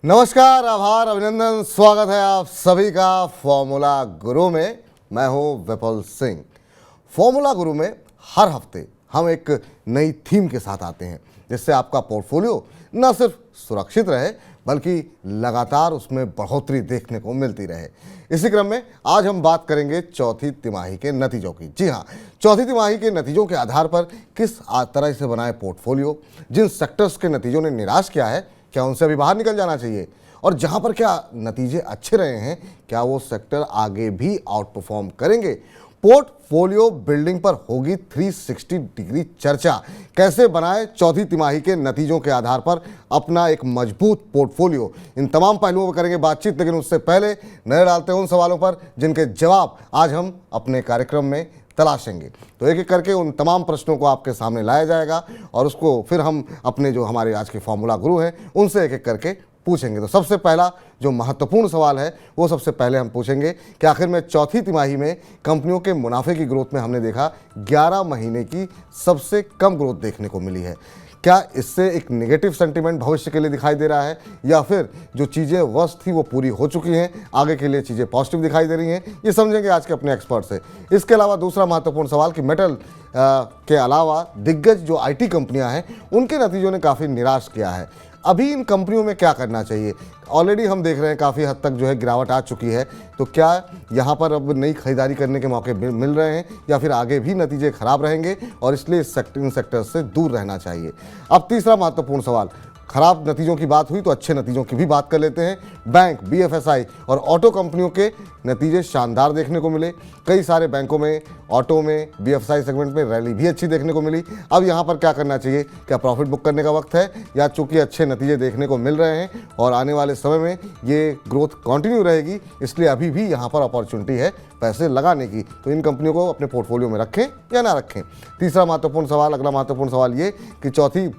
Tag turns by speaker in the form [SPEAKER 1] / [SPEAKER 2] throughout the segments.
[SPEAKER 1] नमस्कार, आभार, अभिनंदन, स्वागत है आप सभी का फॉर्मूला गुरु में। मैं हूं विपुल सिंह। फॉर्मूला गुरु में हर हफ्ते हम एक नई थीम के साथ आते हैं जिससे आपका पोर्टफोलियो न सिर्फ सुरक्षित रहे बल्कि लगातार उसमें बढ़ोतरी देखने को मिलती रहे। इसी क्रम में आज हम बात करेंगे चौथी तिमाही के नतीजों की। जी हाँ, चौथी तिमाही के नतीजों के आधार पर किस तरह से बनाए पोर्टफोलियो, जिन सेक्टर्स के नतीजों ने निराश किया है क्या उनसे अभी बाहर निकल जाना चाहिए, और जहां पर क्या नतीजे अच्छे रहे हैं क्या वो सेक्टर आगे भी आउट परफॉर्म करेंगे। पोर्टफोलियो बिल्डिंग पर होगी 360 डिग्री चर्चा। कैसे बनाएं चौथी तिमाही के नतीजों के आधार पर अपना एक मजबूत पोर्टफोलियो, इन तमाम पहलुओं पर करेंगे बातचीत। लेकिन उससे पहले नजर डालते हैं उन सवालों पर जिनके जवाब आज हम अपने कार्यक्रम में तलाशेंगे। तो एक एक करके उन तमाम प्रश्नों को आपके सामने लाया जाएगा और उसको फिर हम अपने जो हमारे आज के फॉर्मूला गुरु हैं उनसे एक एक करके पूछेंगे। तो सबसे पहला जो महत्वपूर्ण सवाल है वो सबसे पहले हम पूछेंगे कि आखिर में चौथी तिमाही में कंपनियों के मुनाफे की ग्रोथ में हमने देखा 11 महीने की सबसे कम ग्रोथ देखने को मिली है। क्या इससे एक नेगेटिव सेंटीमेंट भविष्य के लिए दिखाई दे रहा है या फिर जो चीज़ें वर्स्ट थी वो पूरी हो चुकी हैं, आगे के लिए चीज़ें पॉजिटिव दिखाई दे रही हैं? ये समझेंगे आज के अपने एक्सपर्ट से। इसके अलावा दूसरा महत्वपूर्ण सवाल कि मेटल के अलावा दिग्गज जो आईटी कंपनियां हैं उनके नतीजों ने काफ़ी निराश किया है। अभी इन कंपनियों में क्या करना चाहिए? ऑलरेडी हम देख रहे हैं काफ़ी हद तक जो है गिरावट आ चुकी है, तो क्या यहाँ पर अब नई खरीदारी करने के मौके मिल रहे हैं या फिर आगे भी नतीजे खराब रहेंगे और इसलिए इन सेक्टर से दूर रहना चाहिए? अब तीसरा महत्वपूर्ण सवाल, खराब नतीजों की बात हुई तो अच्छे नतीजों की भी बात कर लेते हैं। बैंक, बीएफएसआई और ऑटो कंपनियों के नतीजे शानदार देखने को मिले। कई सारे बैंकों में, ऑटो में, बीएफएसआई सेगमेंट में रैली भी अच्छी देखने को मिली। अब यहाँ पर क्या करना चाहिए? क्या प्रॉफिट बुक करने का वक्त है या चूंकि अच्छे नतीजे देखने को मिल रहे हैं और आने वाले समय में ये ग्रोथ कंटिन्यू रहेगी इसलिए अभी भी यहाँ पर अपॉर्चुनिटी है पैसे लगाने की, तो इन कंपनियों को अपने पोर्टफोलियो में रखें या ना रखें? तीसरा महत्वपूर्ण सवाल, अगला महत्वपूर्ण सवाल ये कि चौथी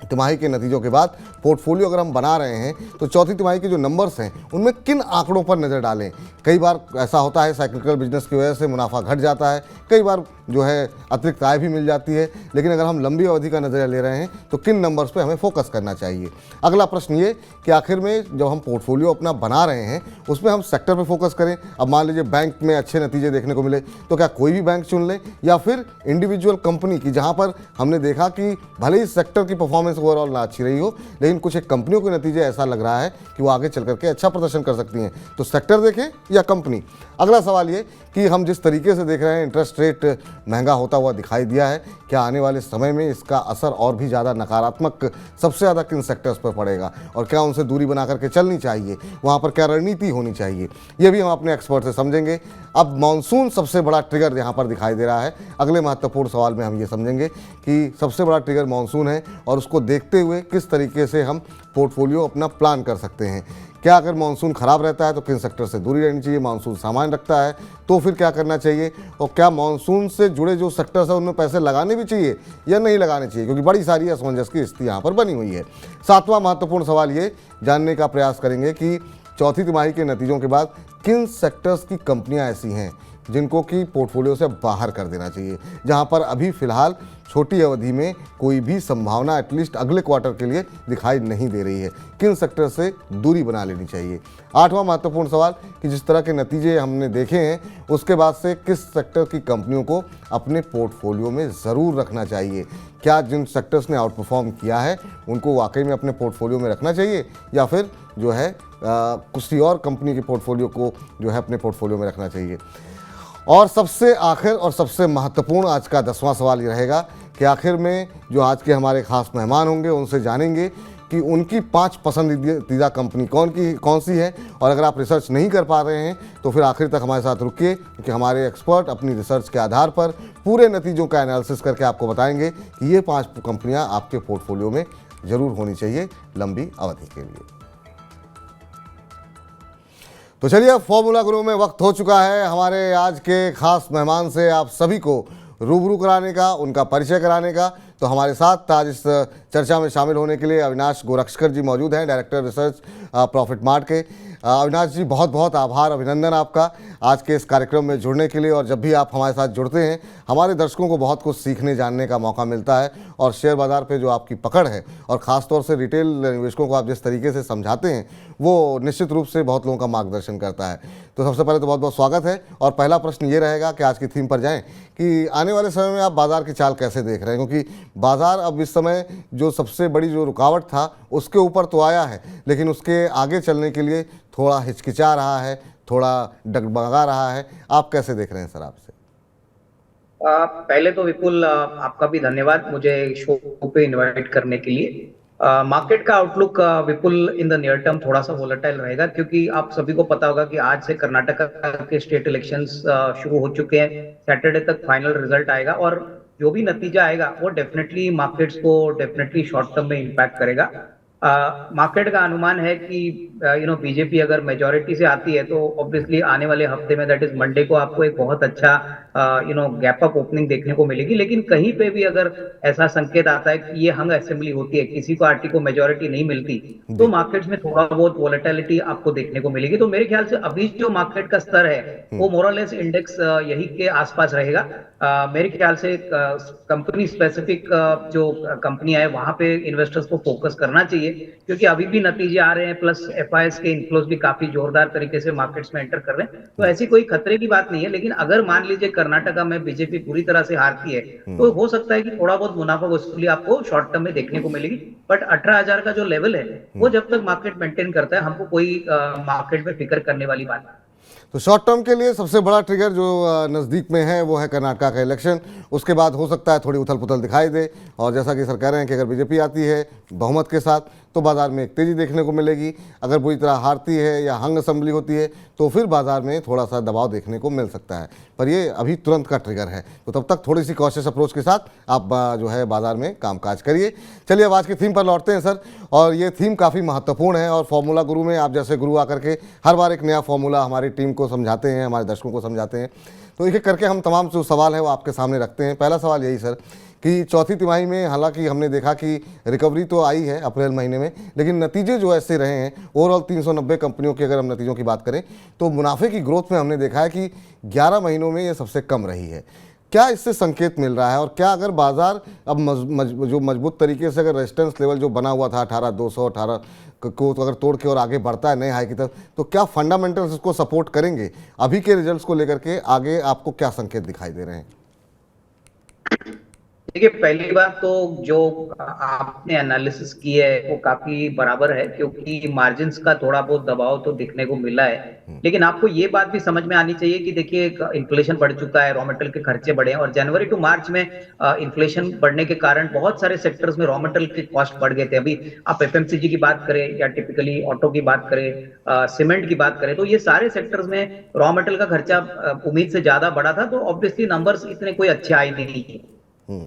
[SPEAKER 1] तिमाही के नतीजों के बाद पोर्टफोलियो अगर हम बना रहे हैं तो चौथी तिमाही के जो नंबर्स हैं उनमें किन आंकड़ों पर नज़र डालें? कई बार ऐसा होता है साइक्लिकल बिजनेस की वजह से मुनाफा घट जाता है, कई बार जो है अतिरिक्त आय भी मिल जाती है, लेकिन अगर हम लंबी अवधि का नज़रिया ले रहे हैं तो किन नंबर्स पे हमें फोकस करना चाहिए? अगला प्रश्न ये कि आखिर में जब हम पोर्टफोलियो अपना बना रहे हैं उसमें हम सेक्टर पे फोकस करें। अब मान लीजिए बैंक में अच्छे नतीजे देखने को मिले तो क्या कोई भी बैंक चुन लें या फिर इंडिविजुअल कंपनी की, जहाँ पर हमने देखा कि भले ही सेक्टर की परफॉर्मेंस ओवरऑल ना अच्छी रही हो लेकिन कुछ एक कंपनियों के नतीजे ऐसा लग रहा है कि वो आगे चल करके अच्छा प्रदर्शन कर सकती हैं, तो सेक्टर देखें या कंपनी? अगला सवाल ये कि हम जिस तरीके से देख रहे हैं इंटरेस्ट रेट महंगा होता हुआ दिखाई दिया है, क्या आने वाले समय में इसका असर और भी ज़्यादा नकारात्मक सबसे ज़्यादा किन सेक्टर्स पर पड़ेगा और क्या उनसे दूरी बना करके चलनी चाहिए? वहाँ पर क्या रणनीति होनी चाहिए? ये भी हम अपने एक्सपर्ट से समझेंगे। अब मॉनसून सबसे बड़ा ट्रिगर यहाँ पर दिखाई दे रहा है। अगले महत्वपूर्ण सवाल में हम ये समझेंगे कि सबसे बड़ा ट्रिगर मॉनसून है और उसको देखते हुए किस तरीके से हम पोर्टफोलियो अपना प्लान कर सकते हैं। क्या अगर मानसून खराब रहता है तो किन सेक्टर से दूरी रहनी चाहिए, मानसून सामान्य रखता है तो फिर क्या करना चाहिए, और क्या मानसून से जुड़े जो सेक्टर्स हैं उनमें पैसे लगाने भी चाहिए या नहीं लगाने चाहिए, क्योंकि बड़ी सारी असमंजस की स्थिति यहाँ पर बनी हुई है। सातवां महत्वपूर्ण सवाल ये जानने का प्रयास करेंगे कि चौथी तिमाही के नतीजों के बाद किन सेक्टर्स की कंपनियां ऐसी हैं जिनको कि पोर्टफोलियो से बाहर कर देना चाहिए, जहां पर अभी फिलहाल छोटी अवधि में कोई भी संभावना एटलीस्ट अगले क्वार्टर के लिए दिखाई नहीं दे रही है, किन सेक्टर से दूरी बना लेनी चाहिए। आठवां महत्वपूर्ण सवाल कि जिस तरह के नतीजे हमने देखे हैं उसके बाद से किस सेक्टर की कंपनियों को अपने पोर्टफोलियो में ज़रूर रखना चाहिए? क्या जिन सेक्टर्स ने आउट परफॉर्म किया है उनको वाकई में अपने पोर्टफोलियो में रखना चाहिए या फिर जो है किसी और कंपनी के पोर्टफोलियो को जो है अपने पोर्टफोलियो में रखना चाहिए? और सबसे आखिर और सबसे महत्वपूर्ण आज का 10वां सवाल ये रहेगा कि आखिर में जो आज के हमारे खास मेहमान होंगे उनसे जानेंगे कि उनकी 5 पसंदीदा कंपनी कौन सी है, और अगर आप रिसर्च नहीं कर पा रहे हैं तो फिर आखिर तक हमारे साथ रुकिए, क्योंकि हमारे एक्सपर्ट अपनी रिसर्च के आधार पर पूरे नतीजों का एनालिसिस करके आपको बताएंगे कि ये 5 कंपनियां आपके पोर्टफोलियो में ज़रूर होनी चाहिए लंबी अवधि के लिए। तो चलिए, फॉर्मूला गुरु में वक्त हो चुका है हमारे आज के खास मेहमान से आप सभी को रूबरू कराने का, उनका परिचय कराने का। तो हमारे साथ आज इस चर्चा में शामिल होने के लिए अविनाश गोरक्षकर जी मौजूद हैं, डायरेक्टर रिसर्च प्रॉफिट मार्ट के। अविनाश जी, बहुत बहुत आभार, अभिनंदन आपका आज के इस कार्यक्रम में जुड़ने के लिए। और जब भी आप हमारे साथ जुड़ते हैं हमारे दर्शकों को बहुत कुछ सीखने जानने का मौका मिलता है और शेयर बाज़ार पे जो आपकी पकड़ है और ख़ास तौर से रिटेल निवेशकों को आप जिस तरीके से समझाते हैं वो निश्चित रूप से बहुत लोगों का मार्गदर्शन करता है। तो सबसे पहले तो बहुत बहुत स्वागत है और पहला प्रश्न ये रहेगा कि आज की थीम पर जाएं कि आने वाले समय में आप बाज़ार की चाल कैसे देख रहे हैं, क्योंकि बाज़ार अब इस समय जो सबसे बड़ी जो रुकावट था उसके ऊपर तो आया है, लेकिन उसके आगे चलने के लिए थोड़ा हिचकिचा रहा है, थोड़ा डगमगा रहा है। आप कैसे देख रहे हैं सर? आपसे
[SPEAKER 2] पहले तो विपुल आपका भी धन्यवाद मुझे शो पे इनवाइट करने के लिए। मार्केट का outlook Vipul in the near term थोड़ा सा वोलेटाइल रहेगा, क्योंकि आप सभी को पता होगा कि आज से कर्नाटका के स्टेट इलेक्शंस शुरू हो चुके हैं। सैटरडे तक फाइनल रिजल्ट आएगा और जो भी नतीजा आएगा वो डेफिनेटली मार्केट्स को डेफिनेटली शॉर्ट टर्म में इम्पैक्ट करेगा। मार्केट का अनुमान है कि बीजेपी अगर मेजोरिटी से आती है तो ऑब्वियसली आने वाले हफ्ते में दैट इज मंडे को आपको एक बहुत अच्छा गैप अप ओपनिंग देखने को मिलेगी। लेकिन कहीं पे भी अगर ऐसा संकेत आता है कि ये हंग असेंबली होती है, किसी पार्टी को मेजोरिटी नहीं मिलती, तो मार्केट्स में थोड़ा बहुत वोलेटिलिटी आपको देखने को मिलेगी। तो मेरे ख्याल से अभी जो मार्केट का स्तर है वो मोरलेस इंडेक्स यही के आसपास रहेगा। मेरे ख्याल से कंपनी स्पेसिफिक जो कंपनियां है वहां पे इन्वेस्टर्स को फोकस करना चाहिए, क्योंकि अभी भी नतीजे आ रहे हैं, प्लस एफआईएस के इनफ्लोज भी काफी जोरदार तरीके से मार्केट्स में एंटर कर रहे हैं। तो ऐसी कोई खतरे की बात नहीं है। लेकिन अगर मान लीजिए कर्नाटका में बीजेपी पूरी तरह से हारती है तो हो सकता है कि थोड़ा बहुत मुनाफा वसूली आपको शॉर्ट टर्म में देखने को मिलेगी। बट 18,000 का जो लेवल है वो जब तक मार्केट मेंटेन करता है हमको कोई मार्केट में फिक्र करने वाली बात नहीं।
[SPEAKER 1] तो शॉर्ट टर्म के लिए सबसे बड़ा ट्रिगर जो नज़दीक में है वो है कर्नाटका का इलेक्शन। उसके बाद हो सकता है थोड़ी उथल पुथल दिखाई दे, और जैसा कि सर कह रहे हैं कि अगर बीजेपी आती है बहुमत के साथ तो बाज़ार में एक तेज़ी देखने को मिलेगी। अगर बुरी तरह हारती है या हंग असेंबली होती है तो फिर बाज़ार में थोड़ा सा दबाव देखने को मिल सकता है, पर ये अभी तुरंत का ट्रिगर है। तो तब तक थोड़ी सी कॉशियस अप्रोच के साथ आप जो है बाज़ार में कामकाज करिए। चलिए अब आज की थीम पर लौटते हैं सर, और ये थीम काफ़ी महत्वपूर्ण है। और फॉर्मूला गुरु में आप जैसे गुरु आकर के हर बार एक नया फॉर्मूला हमारी टीम को समझाते हैं, हमारे दर्शकों को समझाते हैं। तो एक एक करके हम तमाम जो सवाल है वो आपके सामने रखते हैं। पहला सवाल यही सर कि चौथी तिमाही में हालांकि हमने देखा कि रिकवरी तो आई है अप्रैल महीने में, लेकिन नतीजे जो ऐसे रहे हैं ओवरऑल 390 कंपनियों की अगर हम नतीजों की बात करें तो मुनाफे की ग्रोथ में हमने देखा है कि 11 महीनों में ये सबसे कम रही है। क्या इससे संकेत मिल रहा है, और क्या अगर बाजार अब जो मजबूत तरीके से अगर रेजिस्टेंस लेवल जो बना हुआ था 18,200 18 को तो अगर तोड़ के और आगे बढ़ता है नए हाई की तरफ, तो क्या फंडामेंटल्स इसको सपोर्ट करेंगे? अभी के रिजल्ट्स को लेकर के आगे आपको क्या संकेत दिखाई दे रहे हैं?
[SPEAKER 2] देखिए, पहली बात तो जो आपने एनालिसिस की है वो काफी बराबर है, क्योंकि मार्जिन्स का थोड़ा बहुत दबाव तो दिखने को मिला है। लेकिन आपको ये बात भी समझ में आनी चाहिए कि देखिए इन्फ्लेशन बढ़ चुका है, रॉ मटेरियल के खर्चे बढ़े हैं, और जनवरी टू मार्च में इन्फ्लेशन बढ़ने के कारण बहुत सारे सेक्टर्स में रॉ मटेरियल के कॉस्ट बढ़ गए थे। अभी आप एफएमसीजी की बात करें या टिपिकली ऑटो की बात करें, सीमेंट की बात करें, तो ये सारे सेक्टर्स में रॉ मटेरियल का खर्चा उम्मीद से ज्यादा बढ़ा था। तो ऑब्वियसली नंबर्स इतने कोई अच्छे आए नहीं।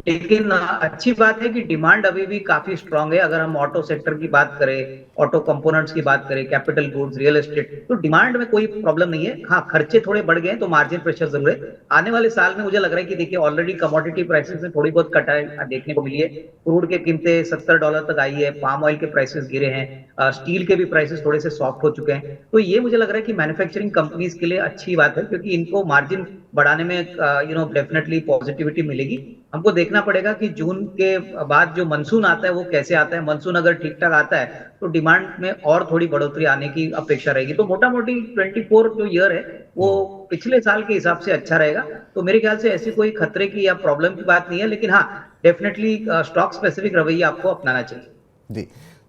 [SPEAKER 2] लेकिन अच्छी बात है कि डिमांड अभी भी काफी स्ट्रांग है। अगर हम ऑटो सेक्टर की बात करें, ऑटो कंपोनेंट्स की बात करें, कैपिटल गुड्स, रियल एस्टेट, तो डिमांड में कोई प्रॉब्लम नहीं है। हाँ, खर्चे थोड़े बढ़ गए तो मार्जिन प्रेशर जरूर है। आने वाले साल में मुझे लग रहा है कि देखिए ऑलरेडी कमोडिटी प्राइसेस में थोड़ी बहुत कटाई देखने को मिली है। क्रूड के कीमतें $70 तक आई है, पाम ऑयल के प्राइसेस गिरे हैं, स्टील के भी प्राइसेस थोड़े से सॉफ्ट हो चुके हैं। तो ये मुझे लग रहा है कि मैन्युफैक्चरिंग कंपनीज के लिए अच्छी बात है, क्योंकि इनको मार्जिन बढ़ाने में डेफिनेटली पॉजिटिविटी मिलेगी। हमको देखना पड़ेगा कि जून के बाद जो मानसून आता है वो कैसे आता है। मानसून अगर ठीक ठाक आता है तो डिमांड में और थोड़ी बढ़ोतरी आने की अपेक्षा रहेगी। तो मोटा मोटी 24 जो ईयर है वो पिछले साल के हिसाब से अच्छा रहेगा। तो मेरे ख्याल से ऐसी कोई खतरे की या प्रॉब्लम की बात नहीं है। लेकिन हाँ, डेफिनेटली स्टॉक स्पेसिफिक रवैया आपको अपनाना चाहिए।
[SPEAKER 1] जी,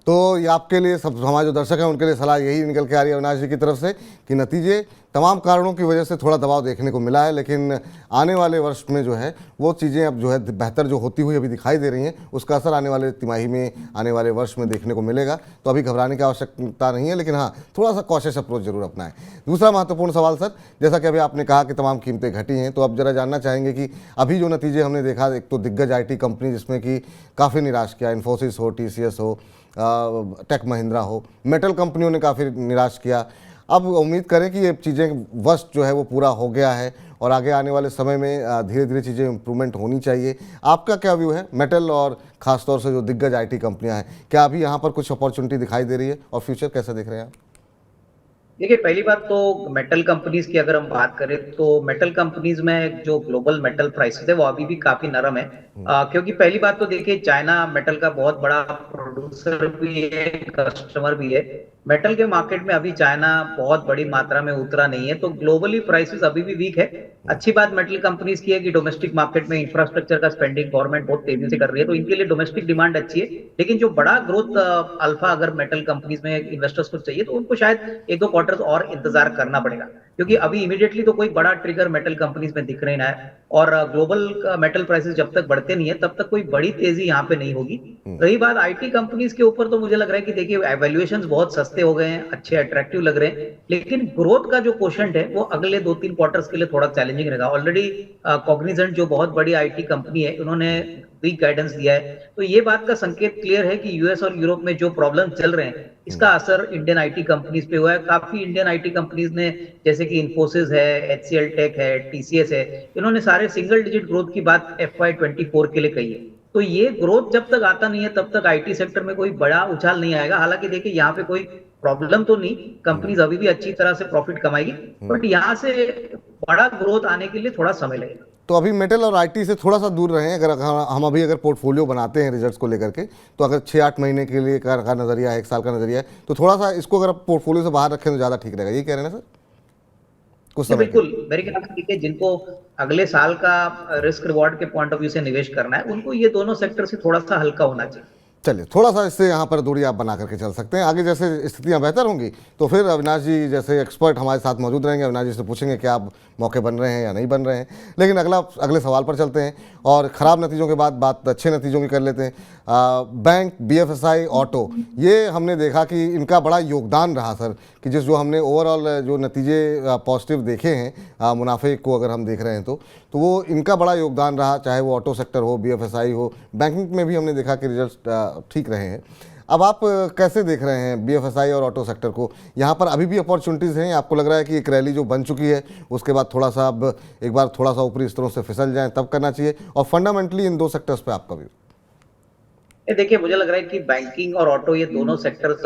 [SPEAKER 1] तो ये आपके लिए सब हमारे जो दर्शक हैं उनके लिए सलाह यही निकल के आ रही है अविनाश जी की तरफ से कि नतीजे तमाम कारणों की वजह से थोड़ा दबाव देखने को मिला है, लेकिन आने वाले वर्ष में जो है वो चीज़ें अब जो है बेहतर जो होती हुई अभी दिखाई दे रही हैं, उसका असर आने वाले तिमाही में, आने वाले वर्ष में देखने को मिलेगा। तो अभी घबराने की आवश्यकता नहीं है, लेकिन हाँ थोड़ा सा कॉशियस अप्रोच जरूर अपनाएं। दूसरा महत्वपूर्ण सवाल सर, जैसा कि अभी आपने कहा कि तमाम कीमतें घटी हैं, तो अब जरा जानना चाहेंगे कि अभी जो नतीजे हमने देखा, एक तो दिग्गज IT कंपनी जिसमें कि काफ़ी निराश किया, इन्फोसिस हो, TCS हो, टेक महिंद्रा हो, मेटल कंपनियों ने काफ़ी निराश किया। अब उम्मीद करें कि ये चीज़ें वर्ष जो है वो पूरा हो गया है और आगे आने वाले समय में धीरे धीरे चीज़ें इम्प्रूवमेंट होनी चाहिए। आपका क्या व्यू है मेटल और ख़ासतौर से जो दिग्गज IT कंपनियां हैं, क्या अभी यहाँ पर कुछ अपॉर्चुनिटी दिखाई दे रही है और फ्यूचर कैसे देख रहे हैं आप?
[SPEAKER 2] देखिए, पहली बात तो मेटल कंपनीज की अगर हम बात करें तो मेटल कंपनीज में जो ग्लोबल मेटल प्राइसेस है वो अभी भी काफी नरम है। क्योंकि पहली बात तो देखिए, चाइना मेटल का बहुत बड़ा प्रोड्यूसर भी है, कस्टमर भी है। मेटल के मार्केट में अभी चाइना बहुत बड़ी मात्रा में उतरा नहीं है, तो ग्लोबली प्राइसेस अभी भी वीक है। अच्छी बात मेटल कंपनीज की है कि डोमेस्टिक मार्केट में इंफ्रास्ट्रक्चर का स्पेंडिंग गवर्नमेंट बहुत तेजी से कर रही है, तो इनके लिए डोमेस्टिक डिमांड अच्छी है। लेकिन जो बड़ा ग्रोथ अल्फा अगर मेटल कंपनीज में इन्वेस्टर्स को चाहिए, तो उनको शायद एक दो क्वार्टर्स और इंतजार करना पड़ेगा, क्योंकि अभी इमीडिएटली तो कोई बड़ा ट्रिगर मेटल कंपनीज में दिख नहीं रहा है। और ग्लोबल मेटल प्राइसेस जब तक बढ़ते नहीं है तब तक कोई बड़ी तेजी यहाँ पे नहीं होगी। रही बात आईटी कंपनीज के ऊपर, तो मुझे लग रहा है कि देखिए, वैल्यूएशंस बहुत सस्ते हो गए हैं, अच्छे अट्रैक्टिव लग रहे हैं, लेकिन ग्रोथ का जो क्वोशंट है वो अगले 2-3 क्वार्टर्स के लिए थोड़ा चैलेंजिंग रहेगा। ऑलरेडी कॉग्निजेंट जो बहुत बड़ी आईटी कंपनी है, उन्होंने वीक गाइडेंस दिया है, तो ये बात का संकेत क्लियर है कि यूएस और यूरोप में जो प्रॉब्लम चल रहे हैं, इसका असर इंडियन आईटी कंपनीज पे हुआ है। काफी इंडियन आईटी कंपनीज ने, जैसे कि इंफोसिस है, एचसीएल टेक है, टीसीएस है, इन्होंने सारे सिंगल डिजिट ग्रोथ की बात FY24 के लिए कही है। तो ये ग्रोथ जब तक आता नहीं है तब तक आईटी सेक्टर में कोई बड़ा उछाल नहीं आएगा। हालांकि देखिए, यहाँ पे कोई प्रॉब्लम तो नहीं, कंपनीज अभी भी अच्छी तरह से प्रॉफिट कमाएगी, बट यहाँ से बड़ा ग्रोथ आने के लिए थोड़ा समय लगेगा।
[SPEAKER 1] तो अभी मेटल और आईटी से थोड़ा सा दूर रहें। अगर हम अभी अगर पोर्टफोलियो बनाते हैं रिजल्ट्स को लेकर के, तो अगर 6-8 महीने के लिए का नज़रिया है, 1 साल का नज़रिया है, तो थोड़ा सा इसको अगर पोर्टफोलियो से बाहर रखें तो ज़्यादा ठीक रहेगा, ये कह रहे हैं ना सर? कुछ समय के
[SPEAKER 2] बिल्कुल, मेरे ख्याल से देखिए, जिनको अगले साल का रिस्क रिवॉर्ड के पॉइंट ऑफ व्यू से निवेश करना है, उनको ये दोनों सेक्टर से थोड़ा सा हल्का होना चाहिए।
[SPEAKER 1] चलिए, थोड़ा सा इससे यहाँ पर दूरी आप बना करके चल सकते हैं। आगे जैसे स्थितियाँ बेहतर होंगी तो फिर अविनाश जी जैसे एक्सपर्ट हमारे साथ मौजूद रहेंगे। अविनाश जी से पूछेंगे क्या आप मौके बन रहे हैं या नहीं बन रहे हैं। लेकिन अगले सवाल पर चलते हैं और ख़राब नतीजों के बाद बात अच्छे नतीजों की कर लेते हैं। बैंक, BFSI, ऑटो, ये हमने देखा कि इनका बड़ा योगदान रहा सर, कि जो हमने ओवरऑल जो नतीजे पॉजिटिव देखे हैं मुनाफे को अगर हम देख रहे हैं तो वो इनका बड़ा योगदान रहा, चाहे वो ऑटो सेक्टर हो, BFSI हो, बैंकिंग में भी हमने देखा कि रिजल्ट ठीक रहे हैं। अब आप कैसे देख रहे हैं BFSI और ऑटो सेक्टर को? यहाँ पर अभी भी अपॉर्चुनिटीज़ हैं? आपको लग रहा है कि एक रैली जो बन चुकी है उसके बाद थोड़ा सा अब एक बार थोड़ा सा ऊपरी स्तरों से फिसल जाएं तब करना चाहिए? और फंडामेंटली इन दो सेक्टर्स पे आपका व्यू?
[SPEAKER 2] देखिए, मुझे लग रहा है कि बैंकिंग और ऑटो, ये दोनों सेक्टर्स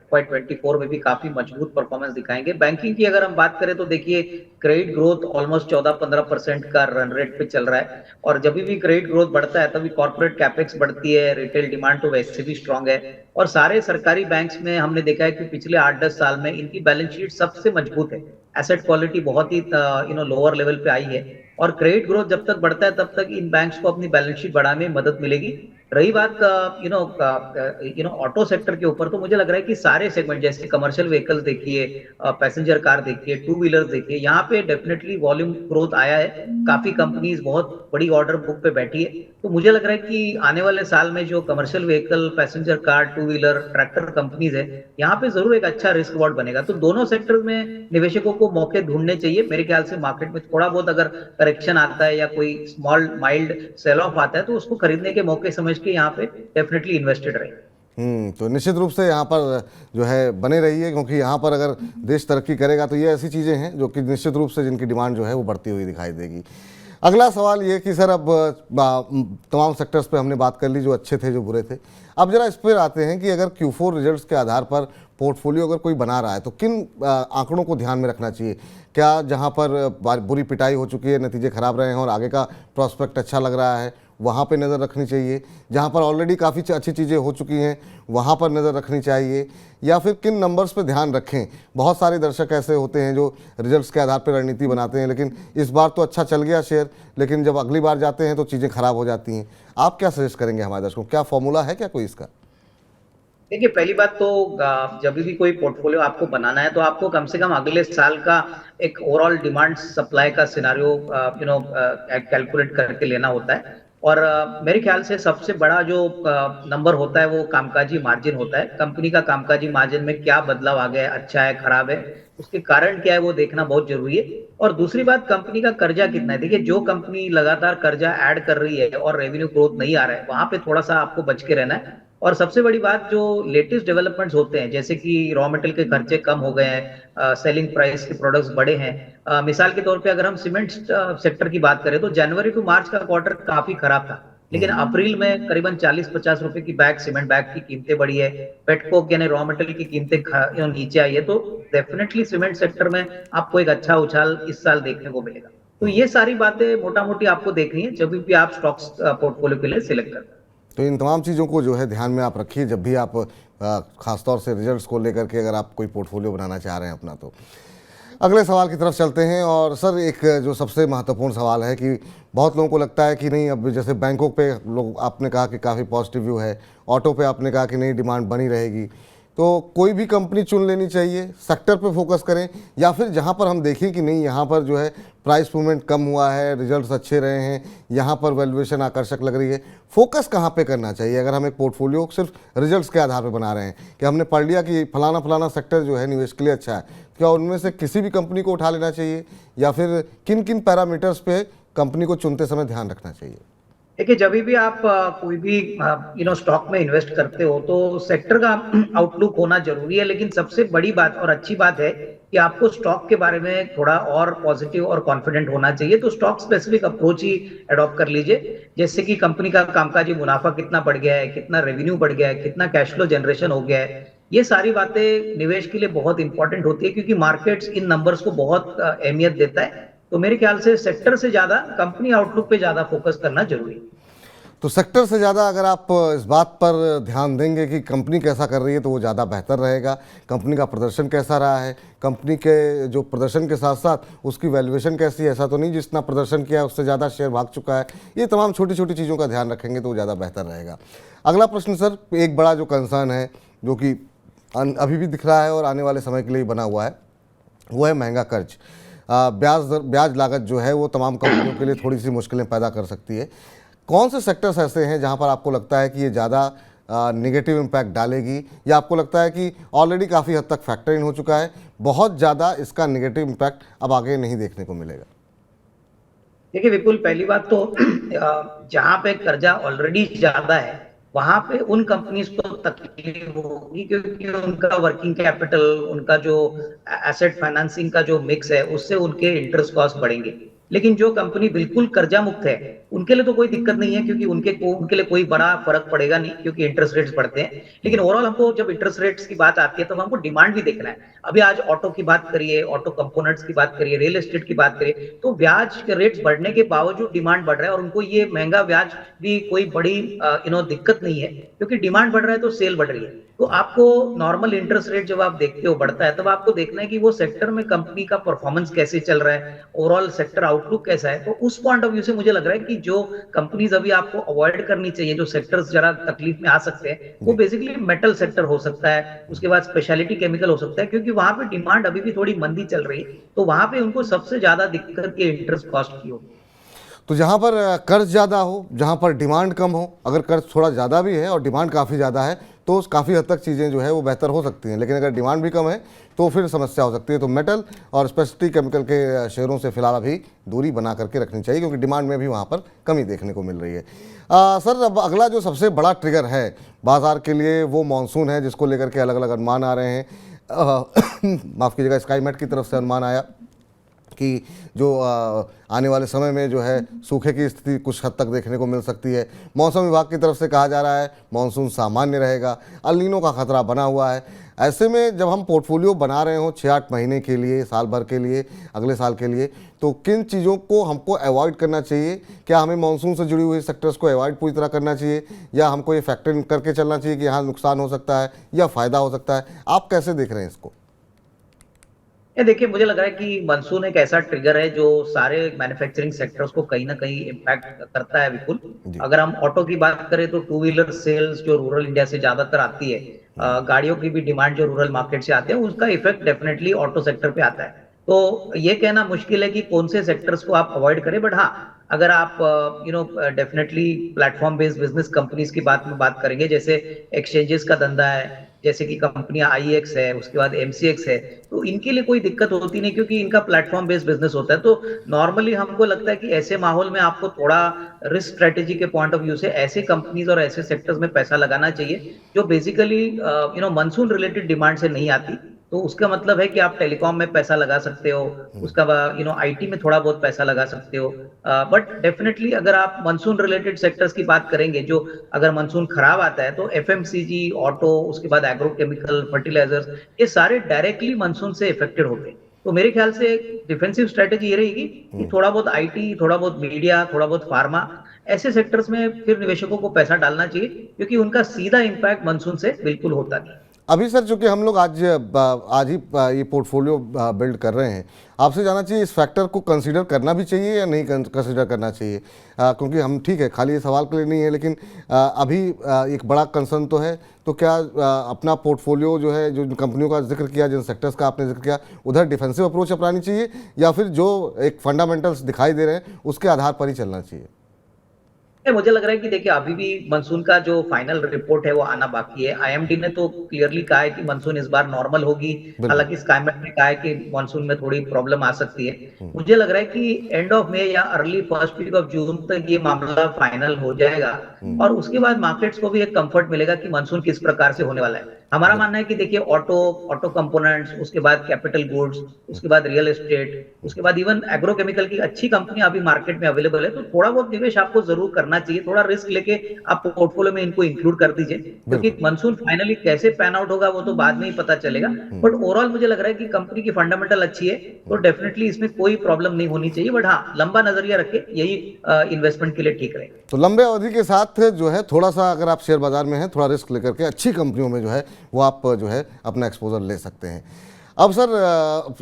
[SPEAKER 2] FY24 में भी काफी मजबूत परफॉर्मेंस दिखाएंगे। बैंकिंग की अगर हम बात करें तो देखिए, क्रेडिट ग्रोथ ऑलमोस्ट 14-15% का रन रेट पे चल रहा है, और जब भी क्रेडिट ग्रोथ बढ़ता है तभी कॉर्पोरेट कैपेक्स बढ़ती है, रिटेल डिमांड तो वैसे भी स्ट्रांग है। और सारे सरकारी बैंक्स में हमने देखा है कि पिछले 8-10 साल में इनकी बैलेंस शीट सबसे मजबूत है। एसेट क्वालिटी बहुत ही लोअर लेवल पे आई है, और क्रेडिट ग्रोथ जब तक बढ़ता है तब तक इन बैंक्स को अपनी बैलेंस शीट बढ़ाने में मदद मिलेगी। रही बात ऑटो सेक्टर के ऊपर, तो मुझे लग रहा है कि सारे सेगमेंट, जैसे कमर्शियल व्हीकल्स देखिए, पैसेंजर कार देखिए, टू व्हीलर्स देखिए, यहाँ पे डेफिनेटली वॉल्यूम ग्रोथ आया है। काफी कंपनीज बहुत बड़ी ऑर्डर बुक पे बैठी है, तो मुझे लग रहा है कि आने वाले साल में जो commercial vehicle, passenger car, two wheeler, tractor companies है, यहाँ पे जरूर एक अच्छा रिस्क रिवॉर्ड बनेगा। तो दोनों सेक्टर में निवेशकों को मौके ढूंढने चाहिए। मेरे ख्याल से मार्केट में थोड़ा बहुत अगर करेक्शन आता है या कोई स्मॉल माइल्ड सेल ऑफ आता है, तो उसको खरीदने के मौके समझ के यहाँ पे डेफिनेटली इन्वेस्टेड रहे।
[SPEAKER 1] तो निश्चित रूप से यहाँ पर जो है बने रहिए, क्योंकि यहाँ पर अगर देश तरक्की करेगा तो ये ऐसी चीज़ें हैं जो कि निश्चित रूप से जिनकी डिमांड जो है वो बढ़ती हुई दिखाई देगी। अगला सवाल ये कि सर, अब तमाम सेक्टर्स पे हमने बात कर ली, जो अच्छे थे जो बुरे थे। अब जरा इस पर आते हैं कि अगर Q4 रिजल्ट्स के आधार पर पोर्टफोलियो अगर कोई बना रहा है तो किन आंकड़ों को ध्यान में रखना चाहिए? क्या जहाँ पर बुरी पिटाई हो चुकी है, नतीजे खराब रहे हैं और आगे का प्रॉस्पेक्ट अच्छा लग रहा है, वहाँ पे नज़र रखनी चाहिए? जहाँ पर ऑलरेडी काफ़ी अच्छी चीज़ें हो चुकी हैं, वहाँ पर नज़र रखनी चाहिए? या फिर किन नंबर्स पे ध्यान रखें? बहुत सारे दर्शक ऐसे होते हैं जो रिजल्ट्स के आधार पर रणनीति बनाते हैं, लेकिन इस बार तो अच्छा चल गया शेयर, लेकिन जब अगली बार जाते हैं तो चीज़ें खराब हो जाती हैं। आप क्या सजेस्ट करेंगे हमारे दर्शकों को? क्या फॉर्मूला है क्या कोई इसका?
[SPEAKER 2] देखिए, पहली बात तो जब भी कोई पोर्टफोलियो आपको बनाना है, तो आपको कम से कम अगले साल का एक ओवरऑल डिमांड सप्लाई का सिनारियो कैलकुलेट करके लेना होता है। और मेरे ख्याल से सबसे बड़ा जो नंबर होता है वो कामकाजी मार्जिन होता है। कंपनी का कामकाजी मार्जिन में क्या बदलाव आ गया है, अच्छा है, खराब है, उसके कारण क्या है, वो देखना बहुत जरूरी है। और दूसरी बात, कंपनी का कर्जा कितना है। देखिए, जो कंपनी लगातार कर्जा ऐड कर रही है और रेवेन्यू ग्रोथ नहीं आ रहा है, वहां पे थोड़ा सा आपको बच के रहना है। और सबसे बड़ी बात, जो लेटेस्ट डेवलपमेंट्स होते हैं, जैसे कि रॉ मटेरियल के खर्चे कम हो गए हैं, सेलिंग प्राइस के प्रोडक्ट्स बढ़े हैं। मिसाल के तौर पे अगर हम सीमेंट सेक्टर की बात करें, तो जनवरी टू मार्च का क्वार्टर काफी खराब था, लेकिन अप्रैल में करीबन 40-50 रुपए की बैग सीमेंट बैग की कीमतें बढ़ी है, पेटकोक यानी रॉ मटेरियल की कीमतें नीचे आई है, तो डेफिनेटली सीमेंट सेक्टर में आपको एक अच्छा उछाल इस साल देखने को मिलेगा। तो ये सारी बातें मोटा मोटी आपको देखनी है जब भी आप स्टॉक्स पोर्टफोलियो के लिए सिलेक्ट करते हैं।
[SPEAKER 1] तो इन तमाम चीज़ों को जो है ध्यान में आप रखिए जब भी आप खासतौर से रिजल्ट्स को लेकर के अगर आप कोई पोर्टफोलियो बनाना चाह रहे हैं अपना। तो अगले सवाल की तरफ चलते हैं। और सर, एक जो सबसे महत्वपूर्ण सवाल है कि बहुत लोगों को लगता है कि नहीं, अब जैसे बैंकों पे लोग, आपने कहा कि काफ़ी पॉजिटिव व्यू है, ऑटो पे आपने कहा कि नहीं डिमांड बनी रहेगी, तो कोई भी कंपनी चुन लेनी चाहिए, सेक्टर पे फोकस करें, या फिर जहां पर हम देखें कि नहीं यहाँ पर जो है प्राइस मूवमेंट कम हुआ है, रिजल्ट्स अच्छे रहे हैं, यहाँ पर वैल्यूएशन आकर्षक लग रही है, फोकस कहाँ पे करना चाहिए अगर हम एक पोर्टफोलियो सिर्फ रिजल्ट्स के आधार पर बना रहे हैं कि हमने पढ़ लिया कि फलाना फलाना सेक्टर जो है निवेश के लिए अच्छा है, क्या उनमें से किसी भी कंपनी को उठा लेना चाहिए, या फिर किन किन पैरामीटर्स पे कंपनी को चुनते समय ध्यान रखना चाहिए?
[SPEAKER 2] देखिए, जब भी आप कोई भी स्टॉक में इन्वेस्ट करते हो तो सेक्टर का आउटलुक होना जरूरी है, लेकिन सबसे बड़ी बात और अच्छी बात है कि आपको स्टॉक के बारे में थोड़ा और पॉजिटिव और कॉन्फिडेंट होना चाहिए। तो स्टॉक स्पेसिफिक अप्रोच ही अडॉप्ट कर लीजिए, जैसे कि कंपनी का कामकाजी मुनाफा कितना बढ़ गया है, कितना रेवेन्यू बढ़ गया है, कितना कैश फ्लो जनरेशन हो गया है। ये सारी बातें निवेश के लिए बहुत इंपॉर्टेंट होती है, क्योंकि मार्केट्स इन नंबर्स को बहुत अहमियत देता है। तो मेरे ख्याल से सेक्टर से ज्यादा कंपनी आउटलुक पे ज्यादा फोकस करना जरूरी है।
[SPEAKER 1] तो सेक्टर से ज़्यादा अगर आप इस बात पर ध्यान देंगे कि कंपनी कैसा कर रही है तो वो ज़्यादा बेहतर रहेगा, कंपनी का प्रदर्शन कैसा रहा है, कंपनी के जो प्रदर्शन के साथ साथ उसकी वैल्यूएशन कैसी है, ऐसा तो नहीं जितना प्रदर्शन किया है उससे ज़्यादा शेयर भाग चुका है, ये तमाम छोटी छोटी चीज़ों का ध्यान रखेंगे तो वो ज़्यादा बेहतर रहेगा। अगला प्रश्न सर, एक बड़ा जो कंसर्न है जो कि अभी भी दिख रहा है और आने वाले समय के लिए बना हुआ है, वो है महंगा कर्ज। ब्याज लागत जो है वो तमाम कंपनियों के लिए थोड़ी सी मुश्किलें पैदा कर सकती है। कौन से सेक्टर्स ऐसे हैं जहां पर आपको लगता है कि ये ज़्यादा नेगेटिव इम्पैक्ट डालेगी, या आपको लगता है कि ऑलरेडी काफ़ी हद तक फैक्टर इन हो चुका है, बहुत ज़्यादा इसका नेगेटिव इम्पैक्ट अब आगे नहीं देखने को मिलेगा?
[SPEAKER 2] देखिए विपुल, पहली बात तो जहां पे कर्जा ऑलरेडी ज्यादा है वहां पे उन कंपनीज को तकलीफ होगी, क्योंकि उनका वर्किंग कैपिटल, उनका जो एसेट फाइनेंसिंग का जो मिक्स है उससे उनके इंटरेस्ट कॉस्ट बढ़ेंगे। लेकिन जो कंपनी बिल्कुल कर्जा मुक्त है उनके लिए तो कोई दिक्कत नहीं है, क्योंकि उनके लिए कोई बड़ा फर्क पड़ेगा नहीं, क्योंकि इंटरेस्ट रेट्स बढ़ते हैं। लेकिन ओवरऑल हमको जब इंटरेस्ट रेट्स की बात आती है तो हमको डिमांड भी देखना है। अभी आज ऑटो की बात करिए, ऑटो कंपोनेंट्स की बात करिए, रियल एस्टेट की बात करिए, तो ब्याज के रेट्स बढ़ने के बावजूद डिमांड बढ़ रहा है, और उनको ये महंगा ब्याज भी कोई बड़ी दिक्कत नहीं है, क्योंकि डिमांड बढ़ रहा है तो सेल बढ़ रही है। तो आपको नॉर्मल इंटरेस्ट रेट जब आप देखते हो बढ़ता है, तब आपको देखना है कि वो सेक्टर में कंपनी का परफॉर्मेंस कैसे चल रहा है, ओवरऑल सेक्टर आउटलुक कैसा है। तो उस पॉइंट ऑफ व्यू से मुझे लग रहा है कि जो कंपनीज अभी आपको अवॉइड करनी चाहिए, जो सेक्टर्स जरा तकलीफ में आ सकते हैं, वो बेसिकली मेटल सेक्टर हो सकता है, उसके बाद स्पेशलिटी केमिकल हो सकता है, क्योंकि वहां पे डिमांड अभी भी थोड़ी मंदी चल रही है, तो वहां पे उनको सबसे ज्यादा दिक्कत के इंटरेस्ट कॉस्ट की होगी।
[SPEAKER 1] तो जहाँ पर कर्ज ज़्यादा हो, जहाँ पर डिमांड कम हो, अगर कर्ज थोड़ा ज़्यादा भी है और डिमांड काफ़ी ज़्यादा है तो काफ़ी हद तक चीज़ें जो है वो बेहतर हो सकती हैं, लेकिन अगर डिमांड भी कम है तो फिर समस्या हो सकती है। तो मेटल और स्पेशलिटी केमिकल के शेयरों से फिलहाल अभी दूरी बना करके रखनी चाहिए, क्योंकि डिमांड में भी वहाँ पर कमी देखने को मिल रही है। सर, अब अगला जो सबसे बड़ा ट्रिगर है बाज़ार के लिए वो मानसून है, जिसको लेकर के अलग अलग अनुमान आ रहे हैं। माफ़ कीजिएगा, स्काईमेट की तरफ से अनुमान आया कि जो आने वाले समय में जो है सूखे की स्थिति कुछ हद तक देखने को मिल सकती है। मौसम विभाग की तरफ से कहा जा रहा है मानसून सामान्य रहेगा, अल नीनो का खतरा बना हुआ है। ऐसे में जब हम पोर्टफोलियो बना रहे हो 6-8 महीने के लिए, साल भर के लिए, अगले साल के लिए, तो किन चीज़ों को हमको अवॉइड करना चाहिए? क्या हमें मानसून से जुड़ी हुई सेक्टर्स को अवॉइड पूरी तरह करना चाहिए, या हमको ये फैक्टर इन करके चलना चाहिए कि यहाँ नुकसान हो सकता है या फ़ायदा हो सकता है? आप कैसे देख रहे हैं इसको?
[SPEAKER 2] ये देखिए, मुझे लग रहा है कि मानसून एक ऐसा ट्रिगर है जो सारे मैन्युफैक्चरिंग सेक्टर्स को कहीं ना कहीं इम्पैक्ट करता है विपुल। अगर हम ऑटो की बात करें तो टू व्हीलर सेल्स जो रूरल इंडिया से ज्यादातर आती है, गाड़ियों की भी डिमांड जो रूरल मार्केट से आते हैं, उसका इफेक्ट डेफिनेटली ऑटो सेक्टर पे आता है। तो ये कहना मुश्किल है कि कौन से सेक्टर्स को आप अवॉइड करें, बट हाँ, अगर आप definitely platform based business companies की बात करेंगे, जैसे एक्सचेंजेस का धंधा है, जैसे कि कंपनियां आईएक्स है, उसके बाद एमसीएक्स है, तो इनके लिए कोई दिक्कत होती नहीं, क्योंकि इनका प्लेटफॉर्म बेस्ड बिजनेस होता है। तो नॉर्मली हमको लगता है कि ऐसे माहौल में आपको थोड़ा रिस्क स्ट्रेटेजी के पॉइंट ऑफ व्यू से ऐसे कंपनीज और ऐसे सेक्टर्स में पैसा लगाना चाहिए जो बेसिकली मानसून रिलेटेड डिमांड से नहीं आती। तो उसका मतलब है कि आप टेलीकॉम में पैसा लगा सकते हो, उसका बाद आईटी में थोड़ा बहुत पैसा लगा सकते हो। बट डेफिनेटली अगर आप मानसून रिलेटेड सेक्टर्स की बात करेंगे, जो अगर मानसून खराब आता है तो एफएमसीजी, ऑटो, उसके बाद एग्रोकेमिकल, फर्टिलाइजर्स, ये सारे डायरेक्टली मानसून से इफेक्टेड होते हैं। तो मेरे ख्याल से डिफेंसिव स्ट्रेटेजी ये रहेगी कि थोड़ा बहुत आईटी, थोड़ा बहुत मीडिया, थोड़ा बहुत फार्मा, ऐसे सेक्टर्स में फिर निवेशकों को पैसा डालना चाहिए, क्योंकि उनका सीधा इंपैक्ट मानसून से बिल्कुल होता नहीं।
[SPEAKER 1] अभी सर चूंकि हम लोग आज ही ये पोर्टफोलियो बिल्ड कर रहे हैं, आपसे जानना चाहिए इस फैक्टर को कंसीडर करना भी चाहिए या नहीं कंसीडर करना चाहिए? क्योंकि हम ठीक है खाली ये सवाल के लिए नहीं है, लेकिन अभी एक बड़ा कंसर्न तो है। तो क्या अपना पोर्टफोलियो जो है, जो कंपनियों का जिक्र किया, जिन सेक्टर्स का आपने जिक्र किया, उधर डिफेंसिव अप्रोच अपनानी चाहिए या फिर जो एक फंडामेंटल्स दिखाई दे रहे हैं उसके आधार पर ही चलना चाहिए?
[SPEAKER 2] मुझे लग रहा है कि देखिए अभी भी मानसून का जो फाइनल रिपोर्ट है वो आना बाकी है। आईएमडी ने तो क्लियरली कहा है कि मानसून इस बार नॉर्मल होगी।
[SPEAKER 1] बिल्कुल।
[SPEAKER 2] हालांकि स्काईमेट ने कहा है कि मानसून में थोड़ी प्रॉब्लम आ सकती है। मुझे लग रहा है कि एंड ऑफ मई या early first week of June तक ये मामला फाइनल हो जाएगा, और उसके बाद मार्केट्स को भी एक कंफर्ट मिलेगा कि मानसून किस प्रकार से होने वाला है। हमारा मानना है कि देखिए ऑटो कंपोनेंट्स, उसके बाद कैपिटल गुड्स, उसके बाद रियल एस्टेट, उसके बाद इवन एग्रोकेमिकल की अच्छी कंपनियां अभी मार्केट में अवेलेबल है। तो थोड़ा बहुत निवेश आपको जरूर करना चाहिए, थोड़ा रिस्क लेके आप पोर्टफोलियो में इनको इंक्लूड कर दीजिए, क्योंकि मानसून फाइनली कैसे पैन आउट होगा वो तो बाद में ही पता चलेगा। बट ओवरऑल मुझे लग रहा है कि कंपनी की फंडामेंटल अच्छी है, तो डेफिनेटली इसमें कोई प्रॉब्लम नहीं होनी चाहिए। बट हाँ, लंबा नजरिया रखे, यही इन्वेस्टमेंट के लिए ठीक रहेगा।
[SPEAKER 1] तो लंबे अवधि के साथ जो है थोड़ा सा अगर आप शेयर बाजार में हैं, थोड़ा रिस्क लेकर के अच्छी कंपनियों में जो है वो आप जो है अपना एक्सपोजर ले सकते हैं। अब सर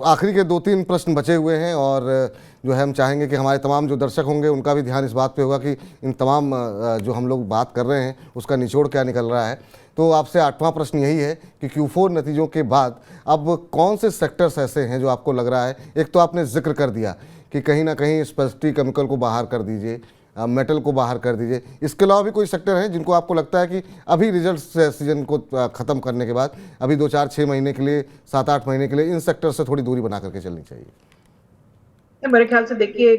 [SPEAKER 1] आखिरी के 2-3 प्रश्न बचे हुए हैं, और जो है हम चाहेंगे कि हमारे तमाम जो दर्शक होंगे उनका भी ध्यान इस बात पे होगा कि इन तमाम जो हम लोग बात कर रहे हैं उसका निचोड़ क्या निकल रहा है। तो आपसे 8वां प्रश्न यही है कि Q4 नतीजों के बाद अब कौन से सेक्टर्स ऐसे हैं जो आपको लग रहा है, एक तो आपने जिक्र कर दिया कि कहीं ना कहीं स्पेशलिटी केमिकल को बाहर कर दीजिए, मेटल को बाहर कर दीजिए, इसके अलावा भी कोई सेक्टर हैं जिनको आपको लगता है कि अभी रिजल्ट सीजन को ख़त्म करने के बाद अभी 2-4-6 महीने के लिए, 7-8 महीने के लिए इन सेक्टर से थोड़ी दूरी बना करके चलनी चाहिए?
[SPEAKER 2] मेरे ख्याल से देखिए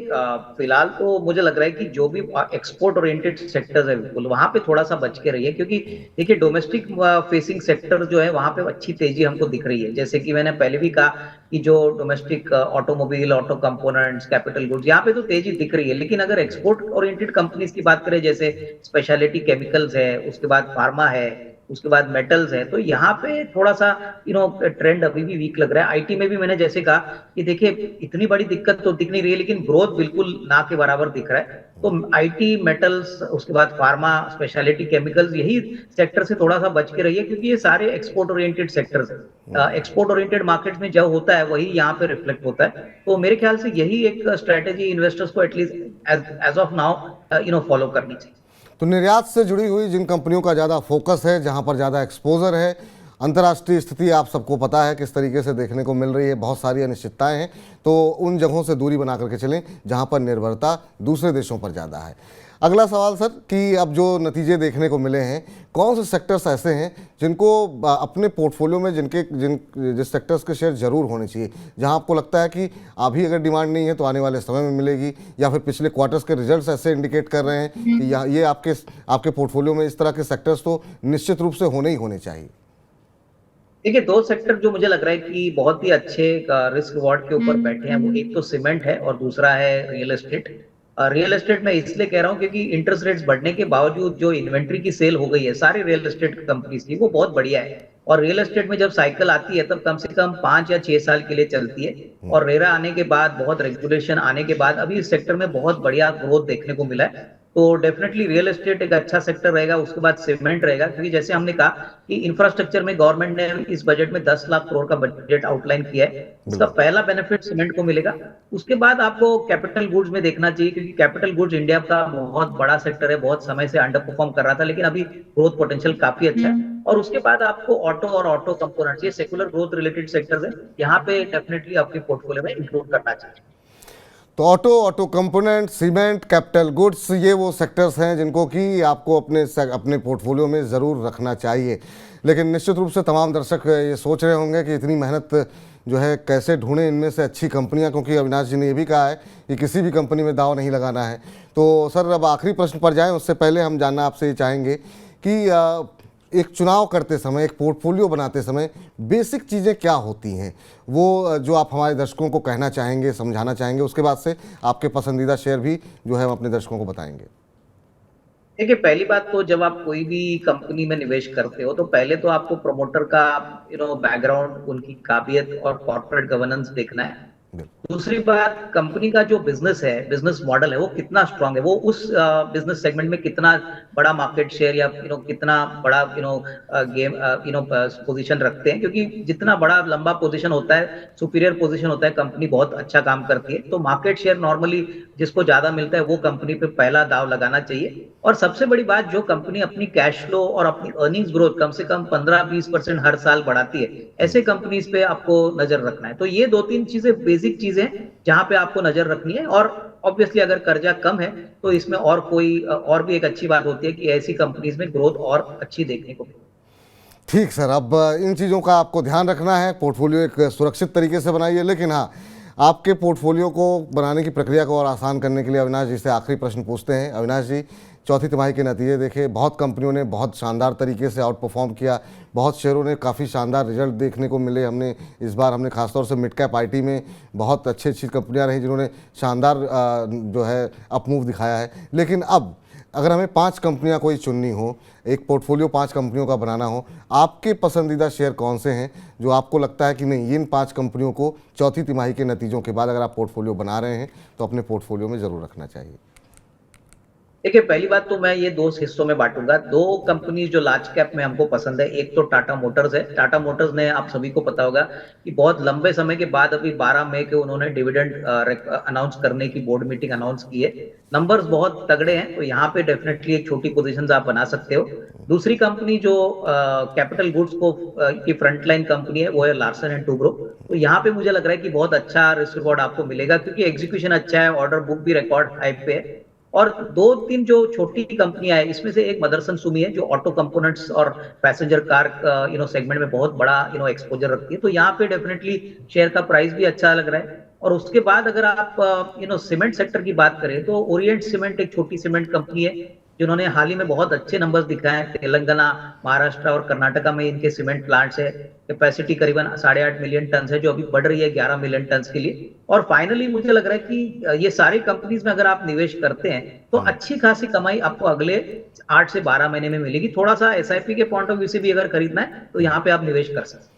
[SPEAKER 2] फिलहाल तो मुझे लग रहा है कि जो भी एक्सपोर्ट ओरिएंटेड सेक्टर्स है बिल्कुल वहां पे थोड़ा सा बच के रहिए, क्योंकि देखिए डोमेस्टिक फेसिंग सेक्टर जो है वहां पे अच्छी तेजी हमको दिख रही है। जैसे कि मैंने पहले भी कहा कि जो domestic automobile, auto components, capital goods, यहाँ पे तो तेजी दिख रही है। लेकिन अगर एक्सपोर्ट ओरिएंटेड कंपनीज की बात करें, जैसे स्पेशलिटी केमिकल्स है, उसके बाद फार्मा है, उसके बाद मेटल्स है, तो यहाँ पे थोड़ा सा ट्रेंड अभी भी वीक लग रहा है। आईटी में भी मैंने जैसे कहा कि देखिए इतनी बड़ी दिक्कत तो दिख नहीं रही है, लेकिन ग्रोथ बिल्कुल ना के बराबर दिख रहा है। तो आईटी, मेटल्स, उसके बाद फार्मा, स्पेशलिटी केमिकल्स, यही सेक्टर से थोड़ा सा बच के रहिए, क्योंकि ये सारे एक्सपोर्ट ओरिएंटेड सेक्टर्स हैं। एक्सपोर्ट ओरिएंटेड मार्केट्स में जो होता है वही यहाँ पे रिफ्लेक्ट होता है। तो मेरे ख्याल से यही एक स्ट्रेटेजी इन्वेस्टर्स को at least as of now follow करनी चाहिए।
[SPEAKER 1] तो निर्यात से जुड़ी हुई जिन कंपनियों का ज़्यादा फोकस है, जहां पर ज़्यादा एक्सपोजर है, अंतर्राष्ट्रीय स्थिति आप सबको पता है किस तरीके से देखने को मिल रही है, बहुत सारी अनिश्चितताएं हैं, तो उन जगहों से दूरी बना करके चलें जहां पर निर्भरता दूसरे देशों पर ज़्यादा है। अगला सवाल सर कि अब जो नतीजे देखने को मिले हैं, कौन से सेक्टर्स ऐसे हैं जिनको अपने पोर्टफोलियो में जिस सेक्टर्स के शेयर जरूर होने चाहिए, जहां आपको लगता है कि अभी अगर डिमांड नहीं है तो आने वाले समय में मिलेगी, या फिर पिछले क्वार्टर्स के रिजल्ट्स ऐसे इंडिकेट कर रहे हैं कि ये आपके पोर्टफोलियो में इस तरह के सेक्टर्स तो निश्चित रूप से होने ही होने चाहिए?
[SPEAKER 2] देखिए दो सेक्टर जो मुझे लग रहा है कि बहुत ही अच्छे रिस्क रिवॉर्ड के ऊपर बैठे हैं, वो एक तो सीमेंट है और दूसरा है रियल एस्टेट। रियल एस्टेट में इसलिए कह रहा हूँ क्योंकि इंटरेस्ट रेट्स बढ़ने के बावजूद जो इन्वेंट्री की सेल हो गई है सारी रियल एस्टेट कंपनीज की, वो बहुत बढ़िया है। और रियल एस्टेट में जब साइकिल आती है तब कम से कम 5 या 6 साल के लिए चलती है। और रेरा आने के बाद, बहुत रेगुलेशन आने के बाद अभी इस सेक्टर में बहुत बढ़िया ग्रोथ देखने को मिला है। तो डेफिनेटली रियल एस्टेट एक अच्छा सेक्टर रहेगा। उसके बाद सीमेंट रहेगा, क्योंकि जैसे हमने कहा कि इंफ्रास्ट्रक्चर में गवर्नमेंट ने इस बजट में 10 लाख करोड़ का बजट आउटलाइन किया है, उसका पहला बेनिफिट सीमेंट को मिलेगा। उसके बाद आपको कैपिटल गुड्स में देखना चाहिए, क्योंकि कैपिटल गुड्स इंडिया का बहुत बड़ा सेक्टर है, बहुत समय से अंडर परफॉर्म कर रहा था, लेकिन अभी ग्रोथ पोटेंशियल काफी अच्छा है। और उसके बाद आपको ऑटो और ऑटो कंपोनेंट्स, ये सेकुलर ग्रोथ रिलेटेड सेक्टर्स है, यहाँ पे डेफिनेटली आपके पोर्टफोलियो में इंक्लूड करना चाहिए।
[SPEAKER 1] तो auto component, cement, capital goods, ये वो सेक्टर्स हैं जिनको कि आपको अपने पोर्टफोलियो में ज़रूर रखना चाहिए। लेकिन निश्चित रूप से तमाम दर्शक ये सोच रहे होंगे कि इतनी मेहनत जो है कैसे ढूंढें इनमें से अच्छी कंपनियां, क्योंकि अविनाश जी ने ये भी कहा है कि किसी भी कंपनी में दाव नहीं लगाना है। तो सर अब आखिरी प्रश्न पर जाएं, उससे पहले हम जानना आपसे ये चाहेंगे कि एक चुनाव करते समय, एक पोर्टफोलियो बनाते समय बेसिक चीज़ें क्या होती हैं, वो जो आप हमारे दर्शकों को कहना चाहेंगे, समझाना चाहेंगे, उसके बाद से आपके पसंदीदा शेयर भी जो है हम अपने दर्शकों को बताएंगे।
[SPEAKER 2] देखिए, पहली बात तो जब आप कोई भी कंपनी में निवेश करते हो तो पहले तो आपको प्रमोटर का बैकग्राउंड, उनकी काबिलियत और कॉर्पोरेट गवर्नेंस देखना है।
[SPEAKER 1] बिल्कुल।
[SPEAKER 2] दूसरी बात, कंपनी का जो बिजनेस है, बिजनेस मॉडल है, वो कितना स्ट्रांग है, वो उस बिजनेस सेगमेंट में कितना बड़ा मार्केट शेयर या कितना बड़ा गेम पोजीशन रखते हैं, क्योंकि जितना बड़ा लंबा पोजीशन होता है, सुपीरियर पोजीशन होता है, कंपनी बहुत अच्छा काम करती है। तो मार्केट शेयर नॉर्मली जिसको ज्यादा मिलता है वो कंपनी पे पहला दाव लगाना चाहिए। और सबसे बड़ी बात, जो कंपनी अपनी कैश फ्लो और अपनी अर्निंग्स ग्रोथ कम से कम 15-20% हर साल बढ़ाती है, ऐसे कंपनीज पे आपको नजर रखना है। तो ये 2-3 चीजें, बेसिक चीजें जहां पे आपको नजर रखनी है। और ऑब्वियसली अगर कर्जा कम है तो इसमें और भी एक अच्छी बात होती है कि ऐसी कंपनीज में ग्रोथ और अच्छी देखने को मिलती है।
[SPEAKER 1] ठीक सर, अब इन चीज़ों का आपको ध्यान रखना है, पोर्टफोलियो एक सुरक्षित तरीके से बनाइए। लेकिन हाँ, आपके पोर्टफोलियो को बनाने की प्रक्रिया को और आसान करने के लिए अविनाश जी से आखिरी प्रश्न पूछते हैं। अविनाश जी, चौथी तिमाही के नतीजे देखे, बहुत कंपनियों ने बहुत शानदार तरीके से आउट परफॉर्म किया, बहुत शेयरों ने काफ़ी शानदार रिजल्ट देखने को मिले। हमने इस बार खासतौर से मिड कैप आईटी में बहुत अच्छी कंपनियां रही जिन्होंने शानदार जो है अप मूव दिखाया है। लेकिन अब अगर हमें 5 कंपनियां कोई चुननी हो, एक पोर्टफोलियो 5 कंपनियों का बनाना हो, आपके पसंदीदा शेयर कौन से हैं जो आपको लगता है कि नहीं, इन 5 कंपनियों को चौथी तिमाही के नतीजों के बाद अगर आप पोर्टफोलियो बना रहे हैं तो अपने पोर्टफोलियो में ज़रूर रखना चाहिए?
[SPEAKER 2] देखिए, पहली बात तो मैं ये 2 हिस्सों में बांटूंगा। 2 कंपनी जो लार्ज कैप में हमको पसंद है, एक तो टाटा मोटर्स है। टाटा मोटर्स ने, आप सभी को पता होगा कि बहुत लंबे समय के बाद अभी 12 मई को उन्होंने डिविडेंड अनाउंस करने की बोर्ड मीटिंग अनाउंस की है। नंबर्स बहुत तगड़े हैं, तो यहाँ पे डेफिनेटली एक छोटी पोजीशन आप बना सकते हो। दूसरी कंपनी जो कैपिटल गुड्स को की फ्रंटलाइन कंपनी है, वो है लार्सन एंड टूब्रो। तो यहाँ पे मुझे लग रहा है कि बहुत अच्छा रिस्क रिवॉर्ड आपको मिलेगा, क्योंकि एग्जीक्यूशन अच्छा है, ऑर्डर बुक भी रिकॉर्ड हाई पे है। और 2-3 जो छोटी कंपनियां हैं, इसमें से एक मदरसन सुमी है जो ऑटो कंपोनेंट्स और पैसेंजर कार सेगमेंट में बहुत बड़ा एक्सपोजर रखती है। तो यहाँ पे डेफिनेटली शेयर का प्राइस भी अच्छा लग रहा है। और उसके बाद अगर आप सीमेंट सेक्टर की बात करें तो ओरिएंट सीमेंट एक छोटी सीमेंट कंपनी है जिन्होंने हाल ही में बहुत अच्छे नंबर्स दिखाए हैं। तेलंगाना, महाराष्ट्र और कर्नाटका में इनके सीमेंट प्लांट्स है। कैपेसिटी करीबन 8.5 मिलियन टन है, जो अभी बढ़ रही है 11 मिलियन टन के लिए। और फाइनली मुझे लग रहा है कि ये सारी कंपनीज में अगर आप निवेश करते हैं तो अच्छी खासी कमाई आपको अगले 8 से 12 महीने में मिलेगी। थोड़ा सा एसआईपी के पॉइंट ऑफ व्यू से भी अगर खरीदना है तो यहाँ पे आप निवेश कर सकते हैं।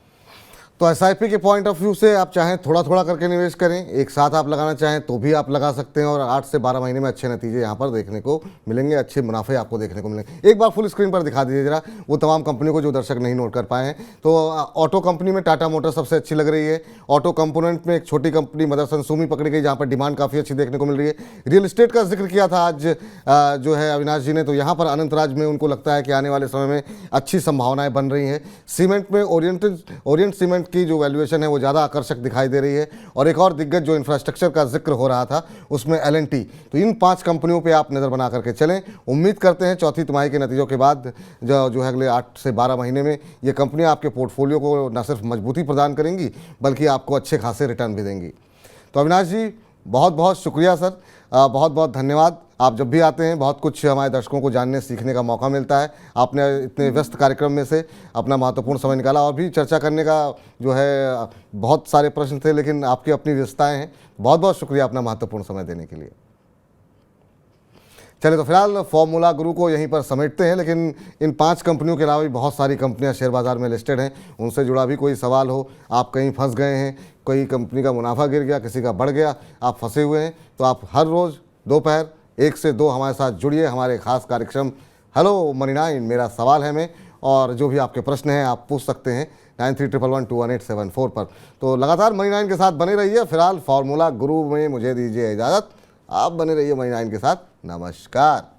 [SPEAKER 1] तो एसआईपी के पॉइंट ऑफ व्यू से आप चाहें थोड़ा थोड़ा करके निवेश करें, एक साथ आप लगाना चाहें तो भी आप लगा सकते हैं, और 8 से 12 महीने में अच्छे नतीजे यहाँ पर देखने को मिलेंगे, अच्छे मुनाफे आपको देखने को मिलेंगे। एक बार फुल स्क्रीन पर दिखा दीजिए जरा वो तमाम कंपनियों को जो दर्शक नहीं नोट कर पाए हैं। तो ऑटो कंपनी में टाटा मोटर सबसे अच्छी लग रही है। ऑटो कंपोनेंट में एक छोटी कंपनी मदरसन सुमी पकड़ी गई, जहाँ पर डिमांड काफ़ी अच्छी देखने को मिल रही है। रियल एस्टेट का जिक्र किया था आज जो है अविनाश जी ने, तो यहाँ पर अनंतराज में उनको लगता है कि आने वाले समय में अच्छी संभावनाएं बन रही हैं। सीमेंट में ओरिएंट सीमेंट की जो वैल्यूएशन है वो ज़्यादा आकर्षक दिखाई दे रही है। और एक और दिग्गज जो इंफ्रास्ट्रक्चर का जिक्र हो रहा था उसमें L&T। तो इन 5 कंपनियों पे आप नज़र बना करके चलें। उम्मीद करते हैं चौथी तिमाही के नतीजों के बाद जो है अगले 8 से 12 महीने में ये कंपनियां आपके पोर्टफोलियो को न सिर्फ मजबूती प्रदान करेंगी बल्कि आपको अच्छे खासे रिटर्न भी देंगी। तो अविनाश जी, बहुत बहुत शुक्रिया सर, बहुत बहुत धन्यवाद। आप जब भी आते हैं बहुत कुछ हमारे दर्शकों को जानने सीखने का मौका मिलता है। आपने इतने व्यस्त कार्यक्रम में से अपना महत्वपूर्ण समय निकाला, और भी चर्चा करने का जो है बहुत सारे प्रश्न थे, लेकिन आपकी अपनी व्यस्तताएं हैं। बहुत बहुत शुक्रिया अपना महत्वपूर्ण समय देने के लिए। चलिए, तो फिलहाल फॉर्मूला गुरु को यहीं पर समेटते हैं, लेकिन इन 5 कंपनियों के अलावा भी बहुत सारी कंपनियां शेयर बाज़ार में लिस्टेड हैं। उनसे जुड़ा भी कोई सवाल हो, आप कहीं फंस गए हैं, कोई कंपनी का मुनाफा गिर गया, किसी का बढ़ गया, आप फंसे हुए हैं, तो आप हर रोज़ दोपहर 1 से 2 हमारे साथ जुड़िए हमारे खास कार्यक्रम हेलो मनी 9 मेरा सवाल है में। और जो भी आपके प्रश्न हैं आप पूछ सकते हैं 9311211874 पर। तो लगातार मनी 9 के साथ बने रहिए। फिलहाल फॉर्मूला गुरु में मुझे दीजिए इजाज़त, आप बने रहिए मनी 9 के साथ। नमस्कार।